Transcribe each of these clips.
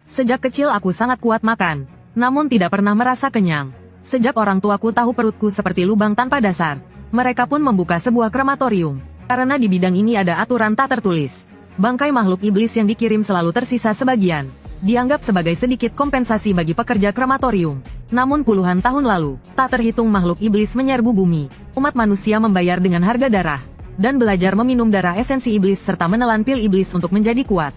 Sejak kecil aku sangat kuat makan, namun tidak pernah merasa kenyang. Sejak orang tuaku tahu perutku seperti lubang tanpa dasar, mereka pun membuka sebuah krematorium. Karena di bidang ini ada aturan tak tertulis. Bangkai makhluk iblis yang dikirim selalu tersisa sebagian, dianggap sebagai sedikit kompensasi bagi pekerja krematorium. Namun puluhan tahun lalu, tak terhitung makhluk iblis menyerbu bumi. Umat manusia membayar dengan harga darah, dan belajar meminum darah esensi iblis serta menelan pil iblis untuk menjadi kuat.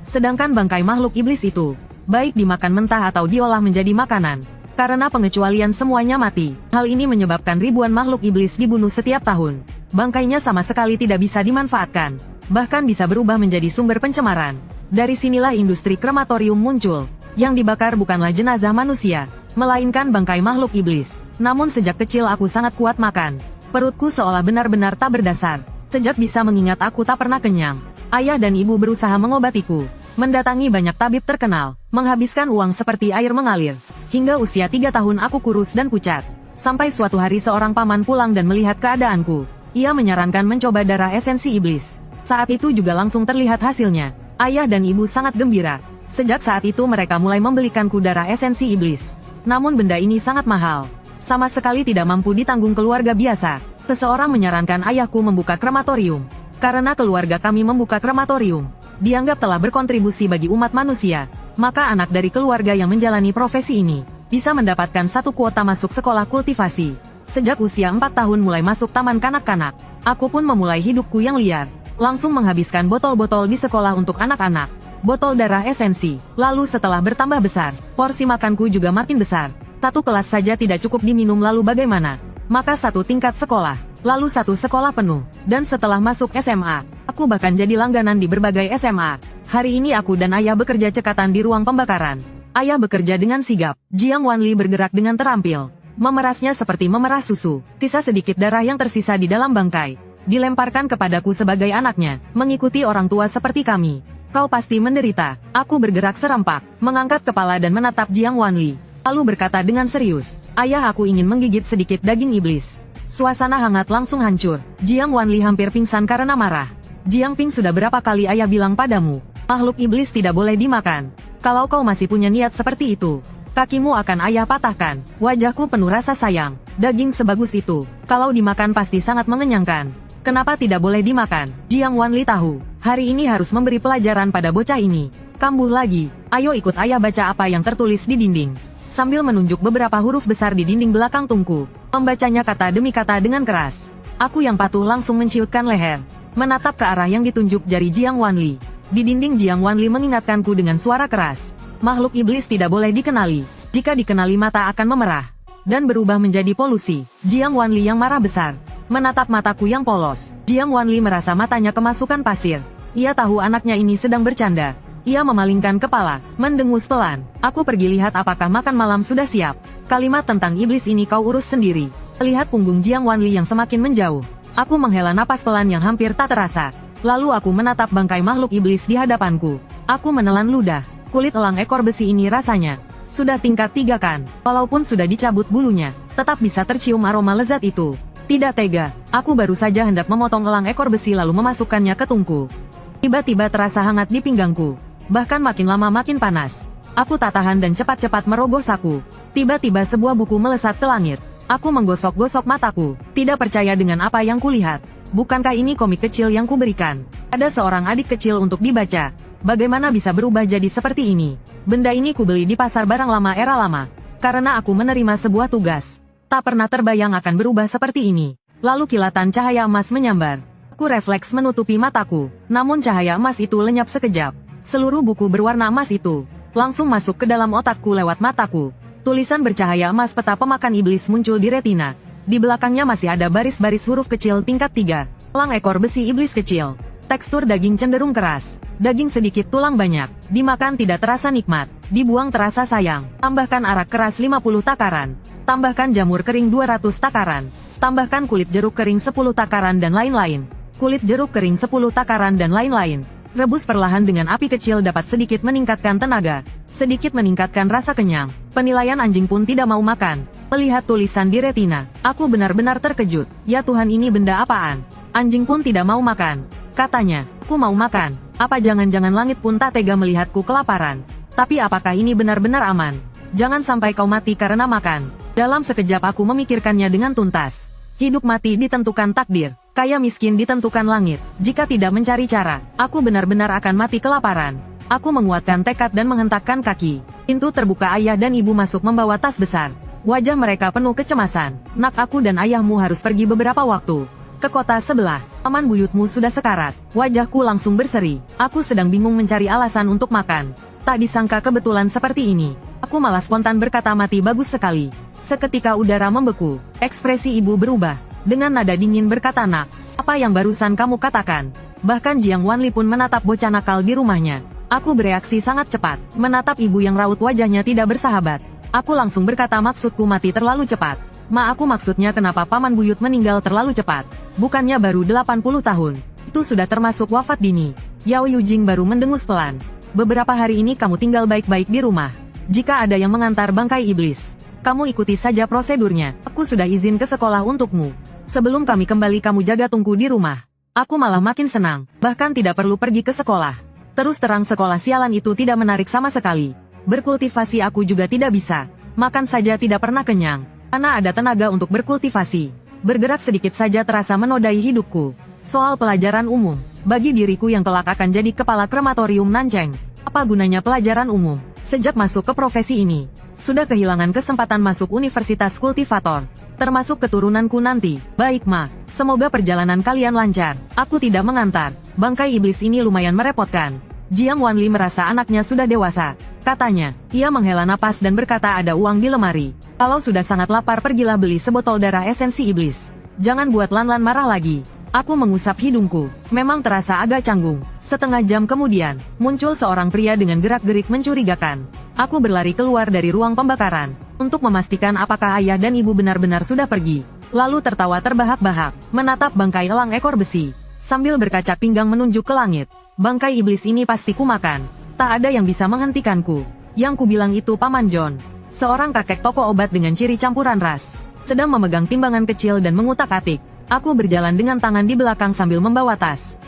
Sedangkan bangkai makhluk iblis itu, baik dimakan mentah atau diolah menjadi makanan. Karena pengecualian semuanya mati, hal ini menyebabkan ribuan makhluk iblis dibunuh setiap tahun. Bangkainya sama sekali tidak bisa dimanfaatkan, bahkan bisa berubah menjadi sumber pencemaran. Dari sinilah industri krematorium muncul. Yang dibakar bukanlah jenazah manusia, melainkan bangkai makhluk iblis. Namun sejak kecil aku sangat kuat makan. Perutku seolah benar-benar tak berdasar. Sejak bisa mengingat aku tak pernah kenyang. Ayah dan ibu berusaha mengobatiku, mendatangi banyak tabib terkenal, menghabiskan uang seperti air mengalir. Hingga usia 3 tahun aku kurus dan pucat. Sampai suatu hari seorang paman pulang dan melihat keadaanku. Ia menyarankan mencoba darah esensi iblis. Saat itu juga langsung terlihat hasilnya. Ayah dan ibu sangat gembira. Sejak saat itu mereka mulai membelikanku darah esensi iblis. Namun benda ini sangat mahal. Sama sekali tidak mampu ditanggung keluarga biasa. Seseorang menyarankan ayahku membuka krematorium. Karena keluarga kami membuka krematorium, dianggap telah berkontribusi bagi umat manusia. Maka anak dari keluarga yang menjalani profesi ini, bisa mendapatkan satu kuota masuk sekolah kultivasi. Sejak usia 4 tahun mulai masuk taman kanak-kanak. Aku pun memulai hidupku yang liar. Langsung menghabiskan botol-botol di sekolah untuk anak-anak. Botol darah esensi. Lalu setelah bertambah besar, porsi makanku juga makin besar. Satu kelas saja tidak cukup diminum, lalu bagaimana? Maka satu tingkat sekolah. Lalu satu sekolah penuh. Dan setelah masuk SMA, aku bahkan jadi langganan di berbagai SMA. Hari ini aku dan ayah bekerja cekatan di ruang pembakaran. Ayah bekerja dengan sigap. Jiang Wanli bergerak dengan terampil. Memerasnya seperti memerah susu. Sisa sedikit darah yang tersisa di dalam bangkai dilemparkan kepadaku sebagai anaknya. Mengikuti orang tua seperti kami, kau pasti menderita. Aku bergerak serempak, mengangkat kepala dan menatap Jiang Wanli. Lalu berkata dengan serius, ayah, aku ingin menggigit sedikit daging iblis. Suasana hangat langsung hancur. Jiang Wanli hampir pingsan karena marah. Jiang Ping, sudah berapa kali ayah bilang padamu, makhluk iblis tidak boleh dimakan. Kalau kau masih punya niat seperti itu, kakimu akan ayah patahkan. Wajahku penuh rasa sayang. Daging sebagus itu, kalau dimakan pasti sangat mengenyangkan. Kenapa tidak boleh dimakan? Jiang Wanli tahu, hari ini harus memberi pelajaran pada bocah ini. Kambuh lagi, ayo ikut ayah baca apa yang tertulis di dinding. Sambil menunjuk beberapa huruf besar di dinding belakang tungku, membacanya kata demi kata dengan keras. Aku yang patuh langsung menciutkan leher, menatap ke arah yang ditunjuk jari Jiang Wanli. Di dinding Jiang Wanli mengingatkanku dengan suara keras. Makhluk iblis tidak boleh dikenali. Jika dikenali mata akan memerah dan berubah menjadi polusi. Jiang Wanli yang marah besar menatap mataku yang polos. Jiang Wanli merasa matanya kemasukan pasir. Ia tahu anaknya ini sedang bercanda. Ia memalingkan kepala, mendengus pelan. Aku pergi lihat apakah makan malam sudah siap. Kalimat tentang iblis ini kau urus sendiri. Lihat punggung Jiang Wanli yang semakin menjauh. Aku menghela napas pelan yang hampir tak terasa. Lalu aku menatap bangkai makhluk iblis di hadapanku. Aku menelan ludah. Kulit elang ekor besi ini rasanya sudah tingkat 3 kan. Walaupun sudah dicabut bulunya, tetap bisa tercium aroma lezat itu. Tidak tega, aku baru saja hendak memotong elang ekor besi lalu memasukkannya ke tungku. Tiba-tiba terasa hangat di pinggangku. Bahkan makin lama makin panas. Aku tak tahan dan cepat-cepat merogoh saku. Tiba-tiba sebuah buku melesat ke langit. Aku menggosok-gosok mataku, tidak percaya dengan apa yang kulihat. Bukankah ini komik kecil yang kuberikan? Ada seorang adik kecil untuk dibaca. Bagaimana bisa berubah jadi seperti ini? Benda ini kubeli di pasar barang lama era lama. Karena aku menerima sebuah tugas. Tak pernah terbayang akan berubah seperti ini. Lalu kilatan cahaya emas menyambar. Aku refleks menutupi mataku. Namun cahaya emas itu lenyap sekejap. Seluruh buku berwarna emas itu langsung masuk ke dalam otakku lewat mataku. Tulisan bercahaya emas peta pemakan iblis muncul di retina. Di belakangnya masih ada baris-baris huruf kecil tingkat 3. Elang ekor besi iblis kecil. Tekstur daging cenderung keras. Daging sedikit, tulang banyak. Dimakan tidak terasa nikmat. Dibuang terasa sayang. Tambahkan arak keras 50 takaran. Tambahkan jamur kering 200 takaran. Tambahkan kulit jeruk kering 10 takaran dan lain-lain. Kulit jeruk kering 10 takaran dan lain-lain. Rebus perlahan dengan api kecil dapat sedikit meningkatkan tenaga. Sedikit meningkatkan rasa kenyang. Penilaian anjing pun tidak mau makan. Melihat tulisan di retina, aku benar-benar terkejut. Ya Tuhan, ini benda apaan? Anjing pun tidak mau makan. Katanya, aku mau makan. Apa jangan-jangan langit pun tak tega melihatku kelaparan? Tapi apakah ini benar-benar aman? Jangan sampai kau mati karena makan. Dalam sekejap aku memikirkannya dengan tuntas. Hidup mati ditentukan takdir, kaya miskin ditentukan langit. Jika tidak mencari cara, aku benar-benar akan mati kelaparan. Aku menguatkan tekad dan menghentakkan kaki. Pintu terbuka, ayah dan ibu masuk membawa tas besar. Wajah mereka penuh kecemasan. Nak, aku dan ayahmu harus pergi beberapa waktu ke kota sebelah. Paman buyutmu sudah sekarat. Wajahku langsung berseri. Aku sedang bingung mencari alasan untuk makan. Tak disangka kebetulan seperti ini. Aku malah spontan berkata, mati bagus sekali. Seketika udara membeku. Ekspresi ibu berubah. Dengan nada dingin berkata, nak, apa yang barusan kamu katakan? Bahkan Jiang Wanli pun menatap bocah nakal di rumahnya. Aku bereaksi sangat cepat, menatap ibu yang raut wajahnya tidak bersahabat. Aku langsung berkata, maksudku mati terlalu cepat. Ma, aku maksudnya kenapa paman buyut meninggal terlalu cepat. Bukannya baru 80 tahun. Itu sudah termasuk wafat dini. Yao Yujing baru mendengus pelan. Beberapa hari ini kamu tinggal baik-baik di rumah. Jika ada yang mengantar bangkai iblis, kamu ikuti saja prosedurnya. Aku sudah izin ke sekolah untukmu. Sebelum kami kembali kamu jaga tunggu di rumah. Aku malah makin senang, bahkan tidak perlu pergi ke sekolah. Terus terang sekolah sialan itu tidak menarik sama sekali. Berkultivasi aku juga tidak bisa. Makan saja tidak pernah kenyang. Mana ada tenaga untuk berkultivasi. Bergerak sedikit saja terasa menodai hidupku. Soal pelajaran umum, bagi diriku yang kelak akan jadi kepala krematorium Nancheng. Apa gunanya pelajaran umum? Sejak masuk ke profesi ini, sudah kehilangan kesempatan masuk universitas kultivator. Termasuk keturunanku nanti. Baik ma, semoga perjalanan kalian lancar. Aku tidak mengantar. Bangkai iblis ini lumayan merepotkan. Jiang Wanli merasa anaknya sudah dewasa. Katanya, ia menghela napas dan berkata, ada uang di lemari. Kalau sudah sangat lapar pergilah beli sebotol darah esensi iblis. Jangan buat Lanlan marah lagi. Aku mengusap hidungku. Memang terasa agak canggung. Setengah jam kemudian, muncul seorang pria dengan gerak-gerik mencurigakan. Aku berlari keluar dari ruang pembakaran, untuk memastikan apakah ayah dan ibu benar-benar sudah pergi. Lalu tertawa terbahak-bahak, menatap bangkai elang ekor besi. Sambil berkaca pinggang menunjuk ke langit. Bangkai iblis ini pasti kumakan. Tak ada yang bisa menghentikanku. Yang kubilang itu Paman John. Seorang kakek toko obat dengan ciri campuran ras. Sedang memegang timbangan kecil dan mengutak-atik. Aku berjalan dengan tangan di belakang sambil membawa tas.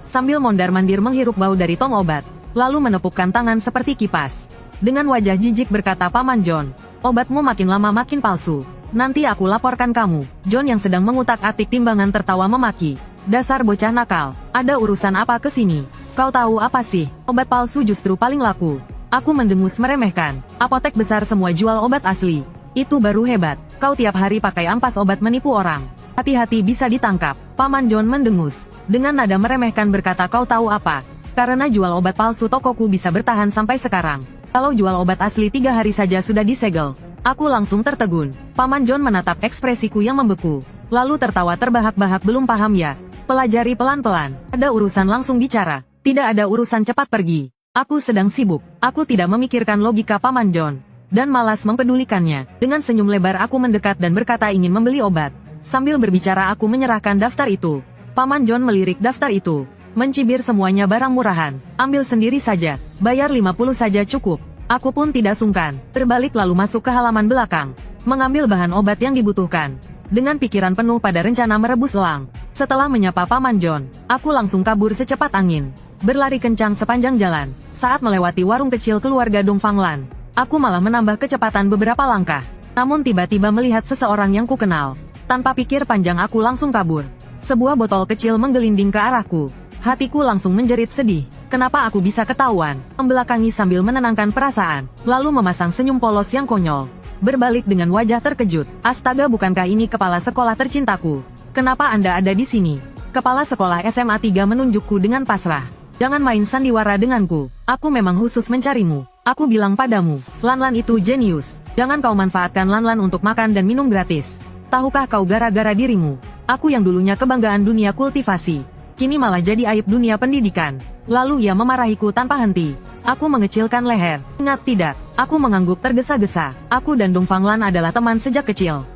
Sambil mondar-mandir menghirup bau dari tong obat. Lalu menepukkan tangan seperti kipas. Dengan wajah jijik berkata Paman John. Obatmu makin lama makin palsu. Nanti aku laporkan kamu. John yang sedang mengutak-atik timbangan tertawa memaki. Dasar bocah nakal. Ada urusan apa ke sini? Kau tahu apa sih? Obat palsu justru paling laku. Aku mendengus meremehkan. Apotek besar semua jual obat asli. Itu baru hebat. Kau tiap hari pakai ampas obat menipu orang. Hati-hati bisa ditangkap. Paman John mendengus. Dengan nada meremehkan berkata, kau tahu apa? Karena jual obat palsu tokoku bisa bertahan sampai sekarang. Kalau jual obat asli 3 hari saja sudah disegel. Aku langsung tertegun. Paman John menatap ekspresiku yang membeku. Lalu tertawa terbahak-bahak, belum paham ya? Pelajari pelan-pelan. Ada urusan langsung bicara. Tidak ada urusan cepat pergi. Aku sedang sibuk. Aku tidak memikirkan logika Paman John. Dan malas mempedulikannya. Dengan senyum lebar aku mendekat dan berkata ingin membeli obat. Sambil berbicara aku menyerahkan daftar itu. Paman John melirik daftar itu. Mencibir, semuanya barang murahan. Ambil sendiri saja. Bayar 50 saja cukup. Aku pun tidak sungkan. Berbalik lalu masuk ke halaman belakang. Mengambil bahan obat yang dibutuhkan. Dengan pikiran penuh pada rencana merebus elang. Setelah menyapa Paman John, aku langsung kabur secepat angin. Berlari kencang sepanjang jalan. Saat melewati warung kecil keluarga Dong Fanglan, aku malah menambah kecepatan beberapa langkah. Namun tiba-tiba melihat seseorang yang kukenal. Tanpa pikir panjang aku langsung kabur. Sebuah botol kecil menggelinding ke arahku. Hatiku langsung menjerit sedih. Kenapa aku bisa ketahuan? Membelakangi sambil menenangkan perasaan. Lalu memasang senyum polos yang konyol. Berbalik dengan wajah terkejut. Astaga, bukankah ini kepala sekolah tercintaku? Kenapa Anda ada di sini? Kepala sekolah SMA 3 menunjukku dengan pasrah. Jangan main sandiwara denganku. Aku memang khusus mencarimu. Aku bilang padamu, Lanlan itu jenius. Jangan kau manfaatkan Lanlan untuk makan dan minum gratis. Tahukah kau gara-gara dirimu? Aku yang dulunya kebanggaan dunia kultivasi. Kini malah jadi aib dunia pendidikan. Lalu ia memarahiku tanpa henti. Aku mengecilkan leher. Ingat tidak? Aku mengangguk tergesa-gesa. Aku dan Dong Fanglan adalah teman sejak kecil.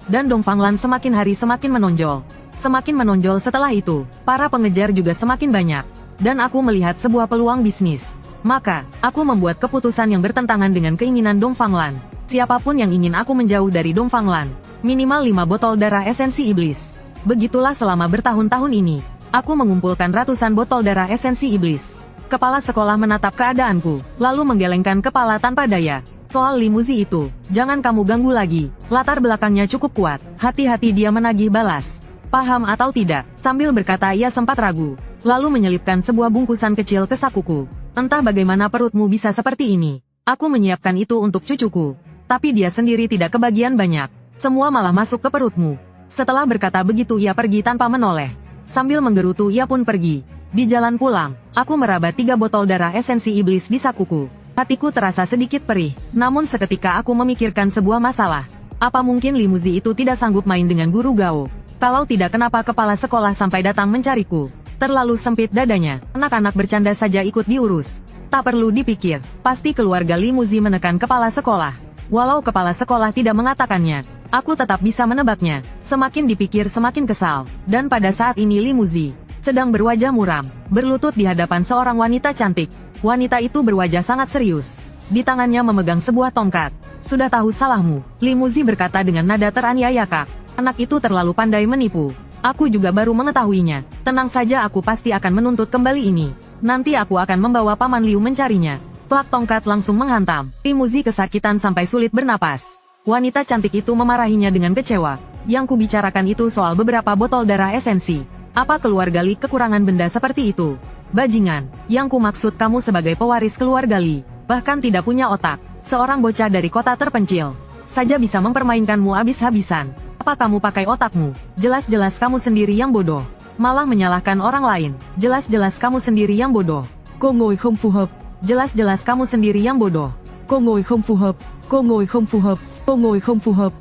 Dan Dong Fanglan semakin hari semakin menonjol. Semakin menonjol setelah itu, para pengejar juga semakin banyak. Dan aku melihat sebuah peluang bisnis. Maka, aku membuat keputusan yang bertentangan dengan keinginan Dong Fanglan. Siapapun yang ingin aku menjauh dari Dong Fanglan, minimal 5 botol darah esensi iblis. Begitulah selama bertahun-tahun ini. Aku mengumpulkan ratusan botol darah esensi iblis. Kepala sekolah menatap keadaanku, lalu menggelengkan kepala tanpa daya. Soal limuzi itu, jangan kamu ganggu lagi. Latar belakangnya cukup kuat, hati-hati dia menagih balas. Paham atau tidak? Sambil berkata ia sempat ragu, lalu menyelipkan sebuah bungkusan kecil ke sakuku. Entah bagaimana perutmu bisa seperti ini. Aku menyiapkan itu untuk cucuku. Tapi dia sendiri tidak kebagian banyak. Semua malah masuk ke perutmu. Setelah berkata begitu ia pergi tanpa menoleh. Sambil menggerutu ia pun pergi. Di jalan pulang, aku meraba 3 botol darah esensi iblis di sakuku. Hatiku terasa sedikit perih, namun seketika aku memikirkan sebuah masalah. Apa mungkin limuzi itu tidak sanggup main dengan guru Gao? Kalau tidak, kenapa kepala sekolah sampai datang mencariku? Terlalu sempit dadanya, anak-anak bercanda saja ikut diurus. Tak perlu dipikir, pasti keluarga limuzi menekan kepala sekolah. Walau kepala sekolah tidak mengatakannya, aku tetap bisa menebaknya. Semakin dipikir semakin kesal. Dan pada saat ini limuzi sedang berwajah muram, berlutut di hadapan seorang wanita cantik. Wanita itu berwajah sangat serius. Di tangannya memegang sebuah tongkat. Sudah tahu salahmu, limuzi berkata dengan nada teraniaya. Anak itu terlalu pandai menipu. Aku juga baru mengetahuinya. Tenang saja, aku pasti akan menuntut kembali ini. Nanti aku akan membawa Paman Liu mencarinya. Plak tongkat langsung menghantam. Limuzi kesakitan sampai sulit bernapas. Wanita cantik itu memarahinya dengan kecewa. Yang kubicarakan itu soal beberapa botol darah esensi. Apa keluarga Li kekurangan benda seperti itu? Bajingan, yang ku maksud kamu sebagai pewaris keluarga Li. Bahkan tidak punya otak. Seorang bocah dari kota terpencil saja bisa mempermainkanmu habis-habisan. Apa kamu pakai otakmu? Jelas-jelas kamu sendiri yang bodoh. Malah menyalahkan orang lain. Jelas-jelas kamu sendiri yang bodoh. Cô ngồi không phù hợp. Jelas-jelas kamu sendiri yang bodoh. Cô ngồi không phù hợp. Cô ngồi không phù hợp. Cô ngồi không phù hợp.